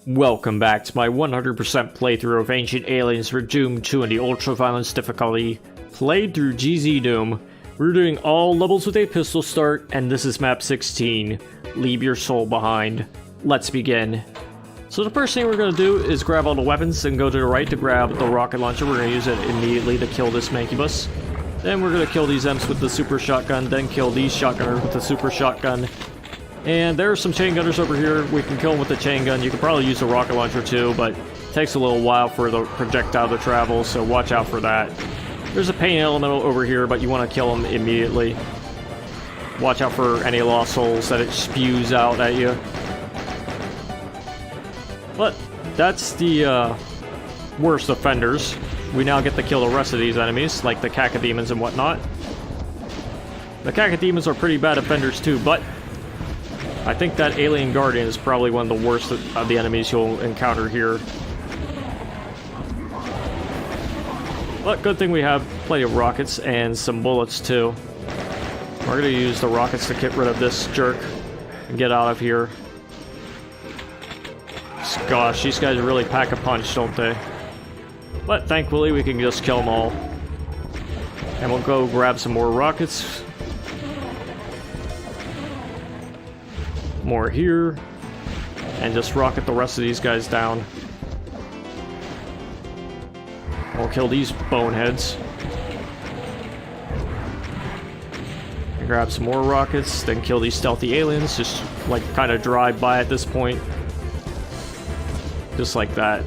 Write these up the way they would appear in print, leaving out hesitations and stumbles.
Welcome back to my 100% playthrough of Ancient Aliens for Doom 2 in the ultra-violence difficulty, played through GZDoom. We're doing all levels with a pistol start, and this is map 16, Leave Your Soul Behind. Let's begin. So the first thing we're going to do is grab all the weapons and go to the right to grab the rocket launcher. We're going to use it immediately to kill this mancubus. Then we're going to kill these Imps with the super shotgun, then kill these shotgunners with the super shotgun. And there are some chain gunners over here. We can kill them with the chain gun. You could probably use the rocket launcher too, but it takes a little while for the projectile to travel, so watch out for that. There's a pain elemental over here, but you want to kill them immediately. Watch out for any lost souls that it spews out at you. But that's the worst offenders. We now get to kill the rest of these enemies, like the cacodemons and whatnot. The cacodemons are pretty bad offenders too, but I think that Alien Guardian is probably one of the worst of the enemies you'll encounter here. But good thing we have plenty of rockets and some bullets too. We're going to use the rockets to get rid of this jerk and get out of here. Gosh, these guys really pack a punch, don't they? But thankfully we can just kill them all. And we'll go grab some more rockets. More here, and just rocket the rest of these guys down. We'll kill these boneheads. And grab some more rockets, then kill these stealthy aliens, just like kind of drive by at this point. Just like that.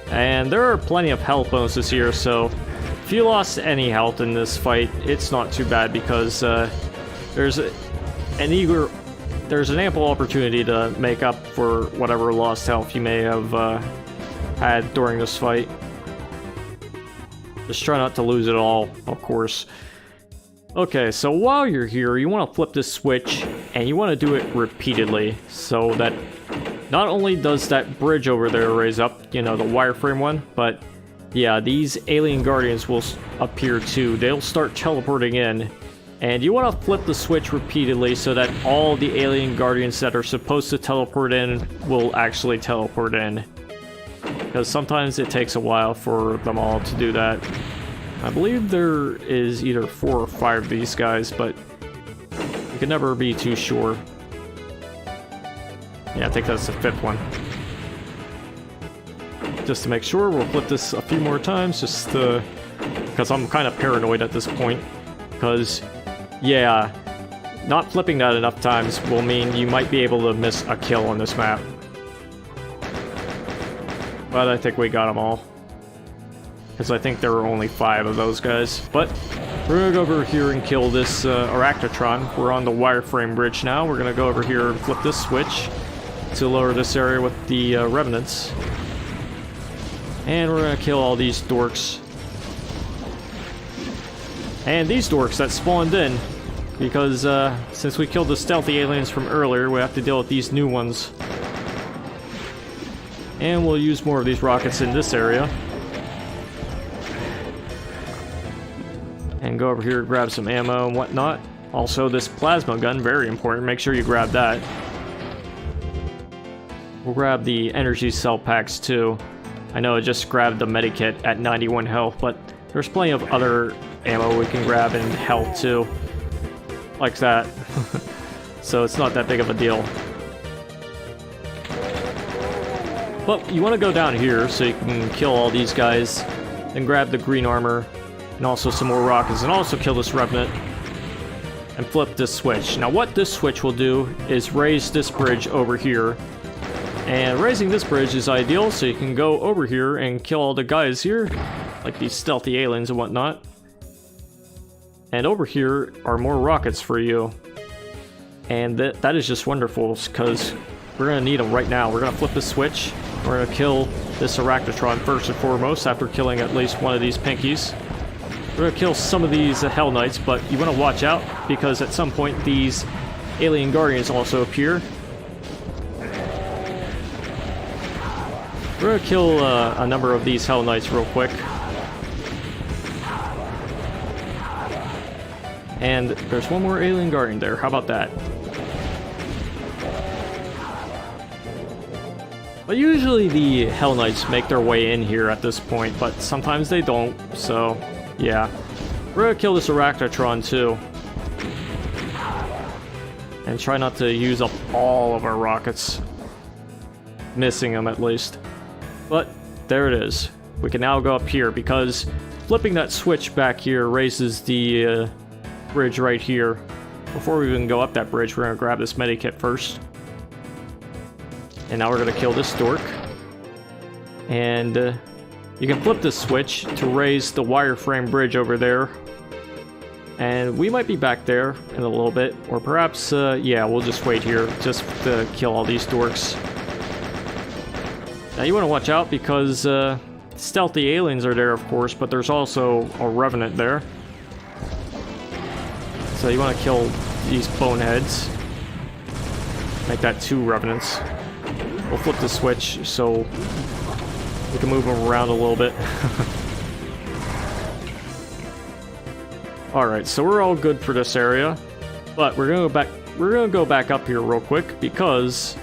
And there are plenty of health bonuses here, so if you lost any health in this fight, it's not too bad because there's an ample opportunity to make up for whatever lost health you may have had during this fight. Just try not to lose it all, of course. Okay, so while you're here, you want to flip this switch, and you want to do it repeatedly, so that not only does that bridge over there raise up, you know, the wireframe one, but yeah, these alien guardians will appear too. They'll start teleporting in. And you want to flip the switch repeatedly so that all the alien guardians that are supposed to teleport in will actually teleport in. Because sometimes it takes a while for them all to do that. I believe there is either 4 or 5 of these guys, but you can never be too sure. Yeah, I think that's the 5th one. Just to make sure, we'll flip this a few more times, just because I'm kind of paranoid at this point. Because yeah, not flipping that enough times will mean you might be able to miss a kill on this map. But I think we got them all. Because I think there were only 5 of those guys. But we're going to go over here and kill this Arachnotron. We're on the wireframe bridge now. We're going to go over here and flip this switch to lower this area with the remnants. And we're going to kill all these dorks. And these dorks that spawned in, because since we killed the stealthy aliens from earlier, we have to deal with these new ones. And we'll use more of these rockets in this area. And go over here, grab some ammo and whatnot. Also, this plasma gun, very important, make sure you grab that. We'll grab the energy cell packs too. I know I just grabbed the medikit at 91 health, but there's plenty of other ammo we can grab and health too. Like that. So it's not that big of a deal. But you want to go down here so you can kill all these guys. Then grab the green armor. And also some more rockets. And also kill this revenant. And flip this switch. Now what this switch will do is raise this bridge over here. And raising this bridge is ideal so you can go over here and kill all the guys here. Like these stealthy aliens and whatnot. And over here are more rockets for you. And that is just wonderful, because we're going to need them right now. We're going to flip the switch. We're going to kill this Arachnotron first and foremost, after killing at least one of these pinkies. We're going to kill some of these Hell Knights, but you want to watch out, because at some point these alien guardians also appear. We're going to kill a number of these Hell Knights real quick. And there's one more alien guardian there. How about that? But usually the Hell Knights make their way in here at this point, but sometimes they don't, so yeah. We're gonna kill this Arachnotron too. And try not to use up all of our rockets. Missing them at least. But there it is. We can now go up here because flipping that switch back here raises the bridge right here. Before we even go up that bridge, we're gonna grab this medikit first. And now we're gonna kill this dork. And you can flip this switch to raise the wireframe bridge over there. And we might be back there in a little bit. Or perhaps, yeah, we'll just wait here just to kill all these dorks. Now you want to watch out because stealthy aliens are there, of course, but there's also a revenant there. So you want to kill these boneheads. Make that 2 revenants. We'll flip the switch so we can move them around a little bit. Alright, so we're all good for this area. But we're gonna go back up here real quick because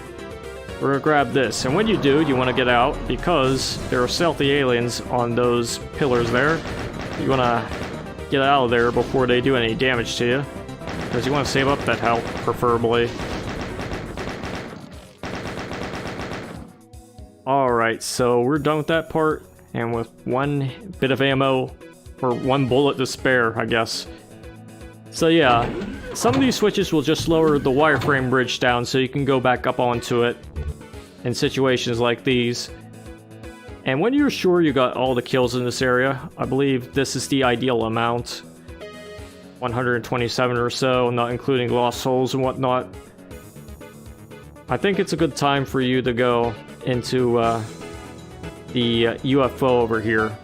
we're gonna grab this. And when you do, you want to get out because there are stealthy aliens on those pillars there. You want to get out of there before they do any damage to you. Because you want to save up that health, preferably. Alright, so we're done with that part. And with 1 bit of ammo, or 1 bullet to spare, I guess. So yeah, some of these switches will just lower the wireframe bridge down so you can go back up onto it in situations like these. And when you're sure you got all the kills in this area, I believe this is the ideal amount. 127 or so, not including lost souls and whatnot. I think it's a good time for you to go into the UFO over here.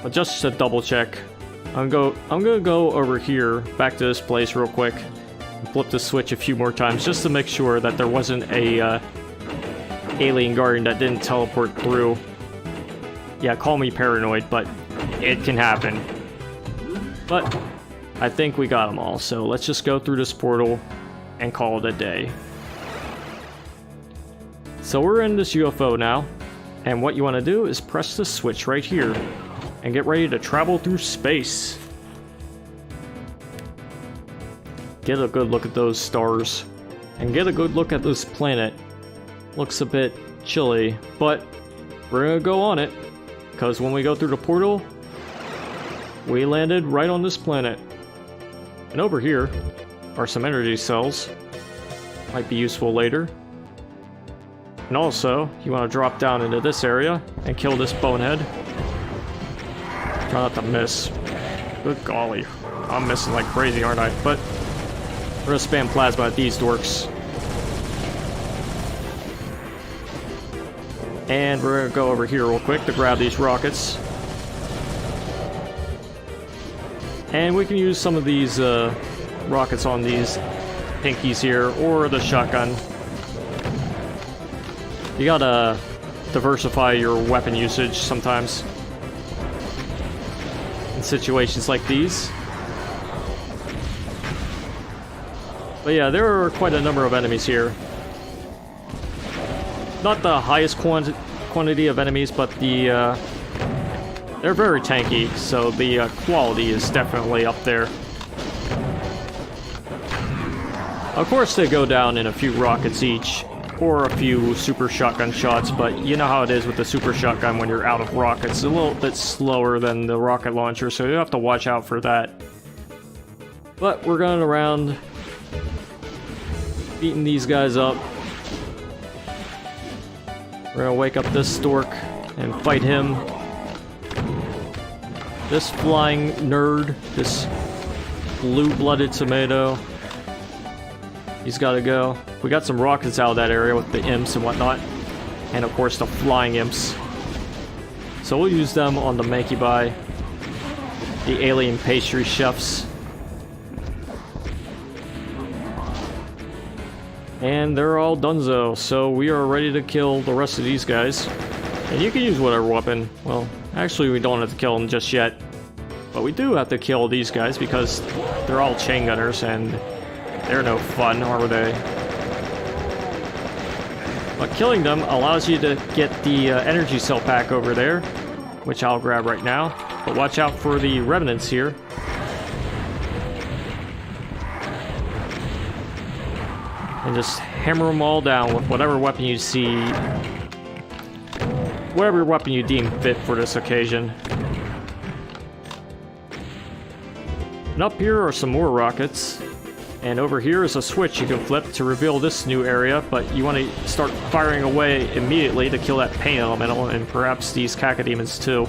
But just to double check, I'm gonna go over here, back to this place real quick, and flip the switch a few more times just to make sure that there wasn't a alien guardian that didn't teleport through. Yeah, call me paranoid, but it can happen. But I think we got them all, so let's just go through this portal and call it a day. So we're in this UFO now, and what you want to do is press the switch right here and get ready to travel through space. Get a good look at those stars and get a good look at this planet. Looks a bit chilly, but we're gonna go on it because when we go through the portal, we landed right on this planet. And over here are some energy cells. Might be useful later. And also, you want to drop down into this area and kill this bonehead. Try not to miss. Good golly. I'm missing like crazy, aren't I? But we're gonna spam plasma at these dorks. And we're gonna go over here real quick to grab these rockets. And we can use some of these rockets on these pinkies here, or the shotgun. You gotta diversify your weapon usage sometimes in situations like these. But yeah, there are quite a number of enemies here. Not the highest quantity of enemies, but they're very tanky, so the quality is definitely up there. Of course, they go down in a few rockets each, or a few super shotgun shots, but you know how it is with the super shotgun when you're out of rockets. It's a little bit slower than the rocket launcher, so you have to watch out for that. But we're going around, beating these guys up. We're gonna wake up this stork and fight him. This flying nerd, this blue-blooded tomato. He's gotta go. We got some rockets out of that area with the imps and whatnot. And of course the flying imps. So we'll use them on the Mankibai, the alien pastry chefs. And they're all donezo, so we are ready to kill the rest of these guys. And you can use whatever weapon. Well, actually we don't have to kill them just yet. But we do have to kill these guys because they're all chain gunners and they're no fun, are they? But killing them allows you to get the energy cell pack over there, which I'll grab right now. But watch out for the remnants here. And just hammer them all down with whatever weapon you see. Whatever weapon you deem fit for this occasion. And up here are some more rockets. And over here is a switch you can flip to reveal this new area, but you want to start firing away immediately to kill that pain elemental and perhaps these cacodemons too.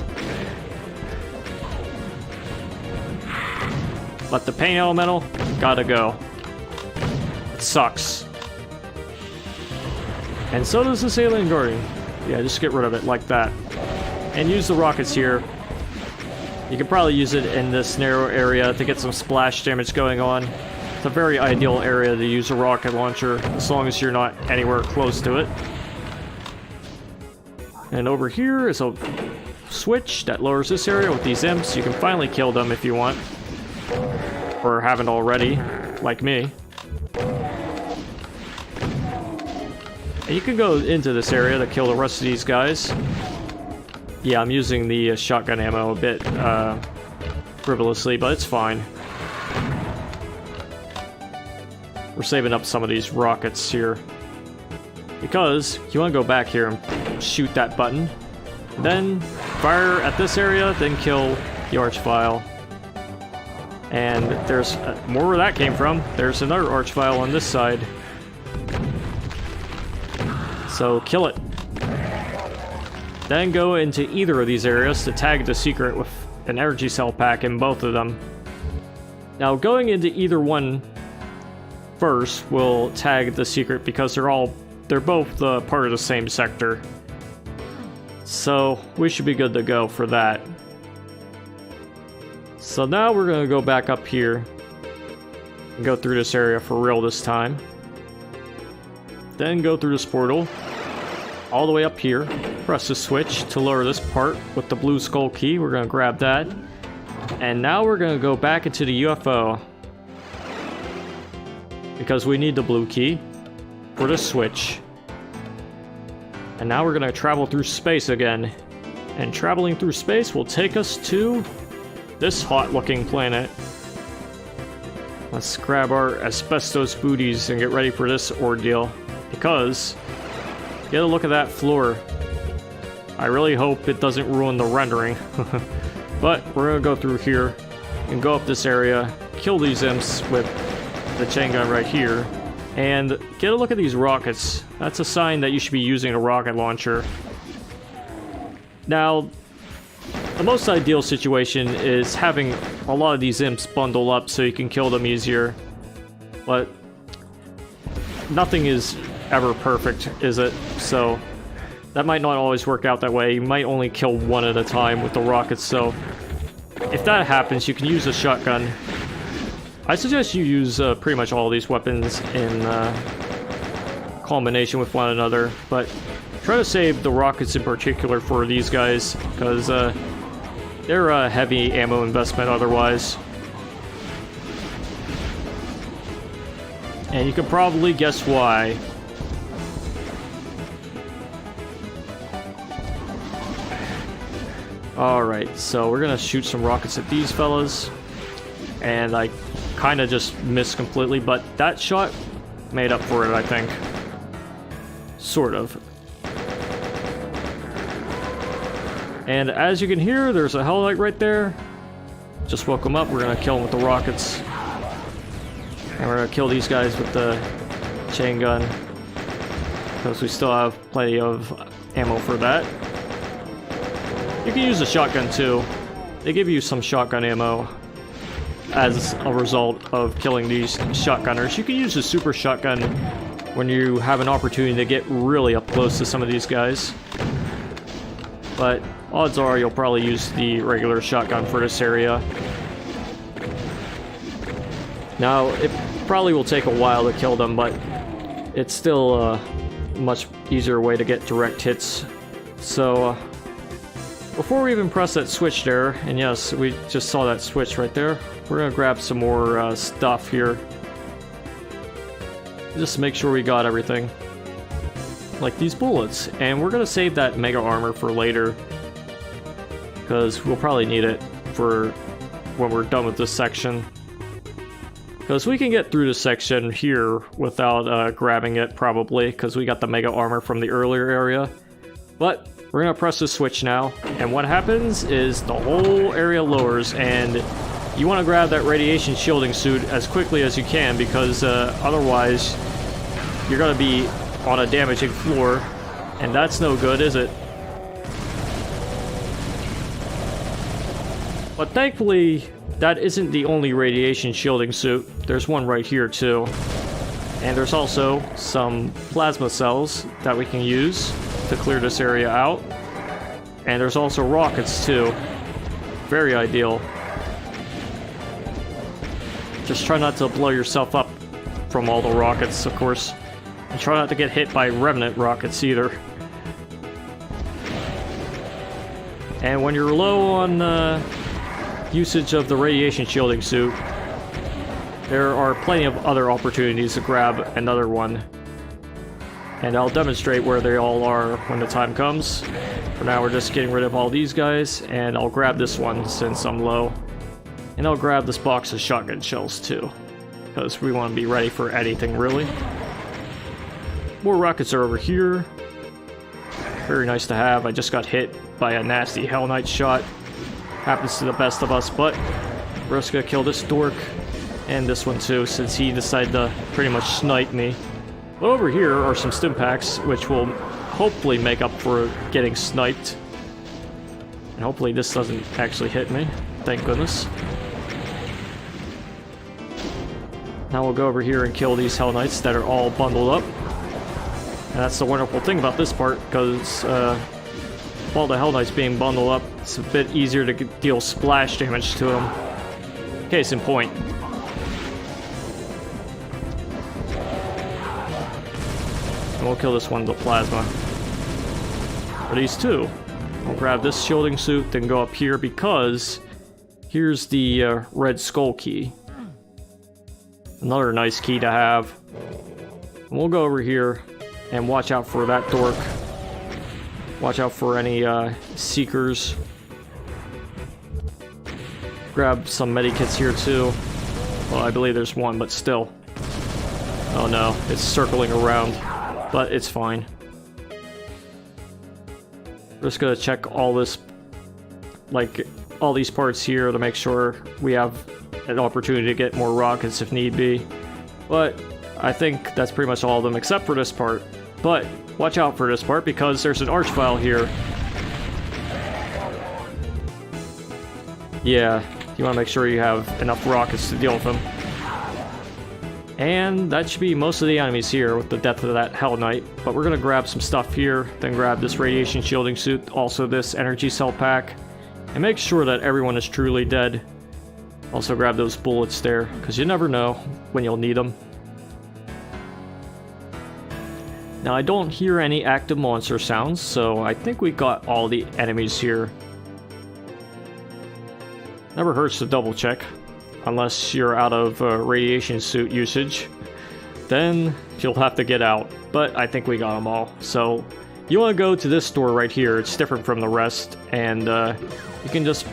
But the pain elemental, gotta go. It sucks. And so does this alien guardian. Yeah, just get rid of it like that. And use the rockets here. You could probably use it in this narrow area to get some splash damage going on. It's a very ideal area to use a rocket launcher, as long as you're not anywhere close to it. And over here is a switch that lowers this area with these imps. You can finally kill them if you want. Or haven't already, like me. And you can go into this area to kill the rest of these guys. Yeah, I'm using the shotgun ammo a bit frivolously, but it's fine. We're saving up some of these rockets here. Because you want to go back here and shoot that button. Then fire at this area, then kill the Archvile. And there's more where that came from. There's another Archvile on this side. So kill it. Then go into either of these areas to tag the secret with an energy cell pack in both of them. Now going into either one first will tag the secret because they're both part of the same sector. So we should be good to go for that. So now we're going to go back up here and go through this area for real this time. Then go through this portal all the way up here. Press the switch to lower this part with the blue skull key. We're going to grab that. And now we're going to go back into the UFO. Because we need the blue key for the switch. And now we're going to travel through space again. And traveling through space will take us to this hot-looking planet. Let's grab our asbestos booties and get ready for this ordeal. Because, get a look at that floor. I really hope it doesn't ruin the rendering. But we're going to go through here and go up this area, kill these imps with the chain gun right here, and get a look at these rockets. That's a sign that you should be using a rocket launcher. Now, the most ideal situation is having a lot of these imps bundle up so you can kill them easier. But nothing is ever perfect, is it? So that might not always work out that way. You might only kill one at a time with the rockets, so if that happens, you can use a shotgun. I suggest you use pretty much all of these weapons in combination with one another, but try to save the rockets in particular for these guys, because they're a heavy ammo investment otherwise. And you can probably guess why. Alright, so we're gonna shoot some rockets at these fellas. And I kind of just missed completely, but that shot made up for it, I think. Sort of. And as you can hear, there's a Hellite right there. Just woke him up. We're gonna kill him with the rockets. And we're gonna kill these guys with the chain gun. Because we still have plenty of ammo for that. You can use a shotgun too. They give you some shotgun ammo as a result of killing these shotgunners. You can use a super shotgun when you have an opportunity to get really up close to some of these guys. But odds are you'll probably use the regular shotgun for this area. Now, it probably will take a while to kill them, but it's still a much easier way to get direct hits. So, before we even press that switch there, and yes, we just saw that switch right there, we're gonna grab some more stuff here. Just to make sure we got everything. like these bullets. And we're gonna save that mega armor for later, because we'll probably need it for when we're done with this section. Because we can get through this section here without grabbing it, probably, because we got the mega armor from the earlier area. But we're gonna press the switch now, and what happens is the whole area lowers, and you want to grab that radiation shielding suit as quickly as you can, because otherwise you're gonna be on a damaging floor, and that's no good, is it? But thankfully, that isn't the only radiation shielding suit. There's one right here too. And there's also some plasma cells that we can use to clear this area out. And there's also rockets too. Very ideal. Just try not to blow yourself up from all the rockets, of course. And try not to get hit by remnant rockets either. And when you're low on usage of the radiation shielding suit, there are plenty of other opportunities to grab another one. And I'll demonstrate where they all are when the time comes. For now, we're just getting rid of all these guys, and I'll grab this one since I'm low. And I'll grab this box of shotgun shells too, because we want to be ready for anything, really. More rockets are over here. Very nice to have. I just got hit by a nasty Hell Knight shot. Happens to the best of us, but we're just gonna kill this dork and this one too, since he decided to pretty much snipe me. But over here are some stim packs, which will hopefully make up for getting sniped. And hopefully this doesn't actually hit me. Thank goodness. Now we'll go over here and kill these Hell Knights that are all bundled up. And that's the wonderful thing about this part, because all the Hell Knights being bundled up, it's a bit easier to deal splash damage to them. Case in point. And we'll kill this one with the plasma. For these two, we'll grab this shielding suit, then go up here, because here's the red skull key. Another nice key to have. And we'll go over here and watch out for that dork. Watch out for any seekers. Grab some medikits here too. Well, I believe there's one, but still. Oh no, it's circling around, but it's fine. We're just gonna check all this, like all these parts here, to make sure we have an opportunity to get more rockets if need be. But I think that's pretty much all of them except for this part. But watch out for this part, because there's an archvile here. Yeah, you want to make sure you have enough rockets to deal with them. And that should be most of the enemies here with the death of that Hell Knight. But we're going to grab some stuff here, then grab this radiation shielding suit, also this energy cell pack, and make sure that everyone is truly dead. Also grab those bullets there, because you never know when you'll need them. Now I don't hear any active monster sounds, so I think we got all the enemies here. Never hurts to double check, unless you're out of radiation suit usage. Then you'll have to get out, but I think we got them all. So you want to go to this door right here, it's different from the rest, and you can just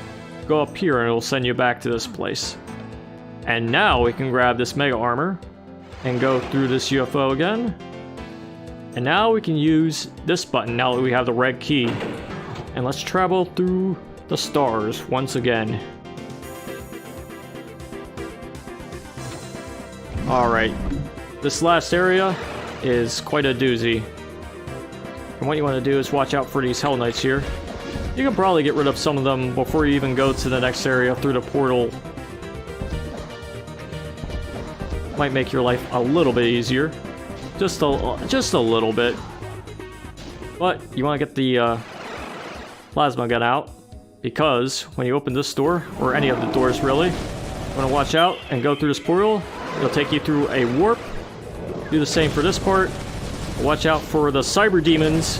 go up here and it'll send you back to this place. And now we can grab this mega armor and go through this UFO again. And now we can use this button now that we have the red key. And let's travel through the stars once again. Alright, this last area is quite a doozy. And what you want to do is watch out for these Hell Knights here. You can probably get rid of some of them before you even go to the next area through the portal. Might make your life a little bit easier. Just a little bit. But you want to get the plasma gun out, because when you open this door, or any of the doors really, you want to watch out and go through this portal. It'll take you through a warp. Do the same for this part. Watch out for the cyber demons.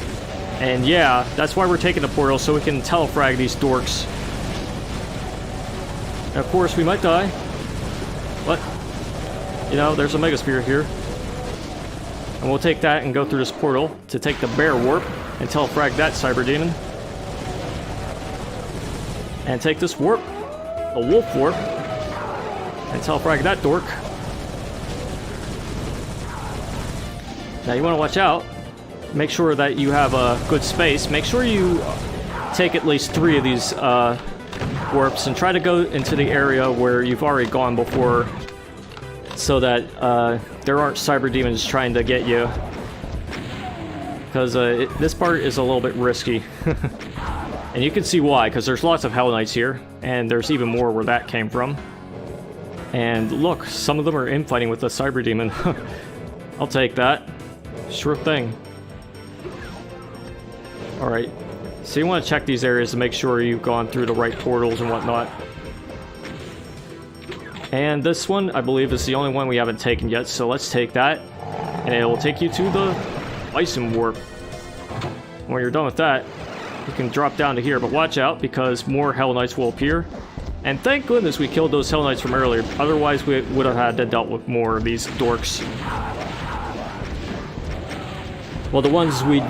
And yeah, that's why we're taking the portal, so we can telefrag these dorks. And of course, we might die. But, you know, there's a megasphere here. And we'll take that and go through this portal to take the bear warp and telefrag that cyber demon. And take this warp, the wolf warp, and telefrag that dork. Now you want to watch out. Make sure that you have a good space. Make sure you take at least 3 of these warps and try to go into the area where you've already gone before, so that there aren't cyber demons trying to get you. Because this part is a little bit risky. And you can see why, because there's lots of Hell Knights here, and there's even more where that came from. And look, some of them are infighting with the cyber demon. I'll take that. Sure thing. Alright, so you want to check these areas to make sure you've gone through the right portals and whatnot. And this one, I believe, is the only one we haven't taken yet, so let's take that. And it will take you to the Bison Warp. When you're done with that, you can drop down to here, but watch out, because more Hell Knights will appear. And thank goodness we killed those Hell Knights from earlier, otherwise we would have had to dealt with more of these dorks. Well, the ones we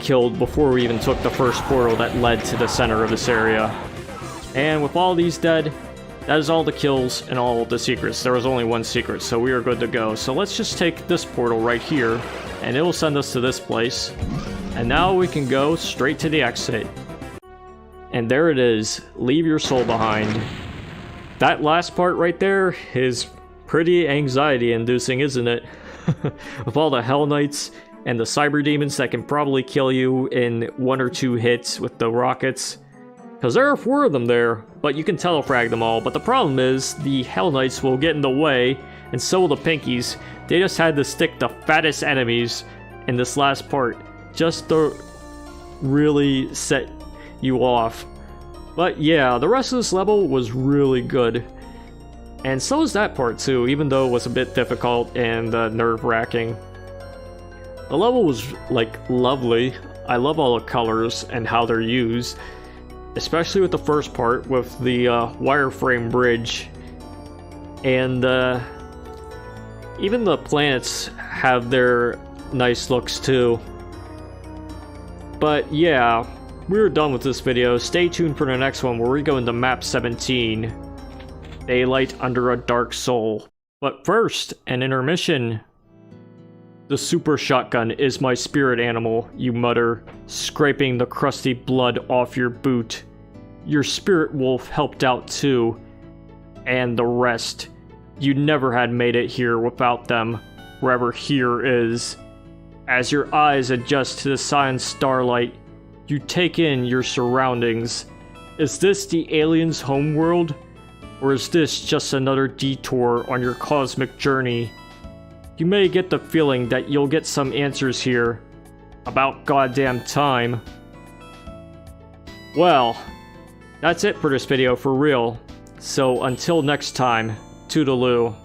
killed before we even took the first portal that led to the center of this area. And with all these dead, that is all the kills and all the secrets. There was only one secret, so we are good to go. So let's just take this portal right here, and it will send us to this place. And now we can go straight to the exit. And there it is. Leave your soul behind. That last part right there is pretty anxiety-inducing, isn't it? With all the Hell Knights and the cyber demons that can probably kill you in 1 or 2 hits with the rockets. Because there are 4 of them there, but you can telefrag them all. But the problem is, the Hell Knights will get in the way, and so will the Pinkies. They just had to stick the fattest enemies in this last part, just to really set you off. But yeah, the rest of this level was really good. And so is that part too, even though it was a bit difficult and nerve-wracking. The level was, like, lovely. I love all the colors and how they're used. Especially with the first part, with the wireframe bridge. And even the planets have their nice looks too. But yeah, we're done with this video. Stay tuned for the next one where we go into map 17. Daylight Under a Dark Soul. But first, an intermission. The super shotgun is my spirit animal, you mutter, scraping the crusty blood off your boot. Your spirit wolf helped out too. And the rest. You never had made it here without them, wherever here is. As your eyes adjust to the cyan starlight, you take in your surroundings. Is this the aliens' homeworld? Or is this just another detour on your cosmic journey? You may get the feeling that you'll get some answers here. About goddamn time. Well, that's it for this video for real. So until next time, toodaloo.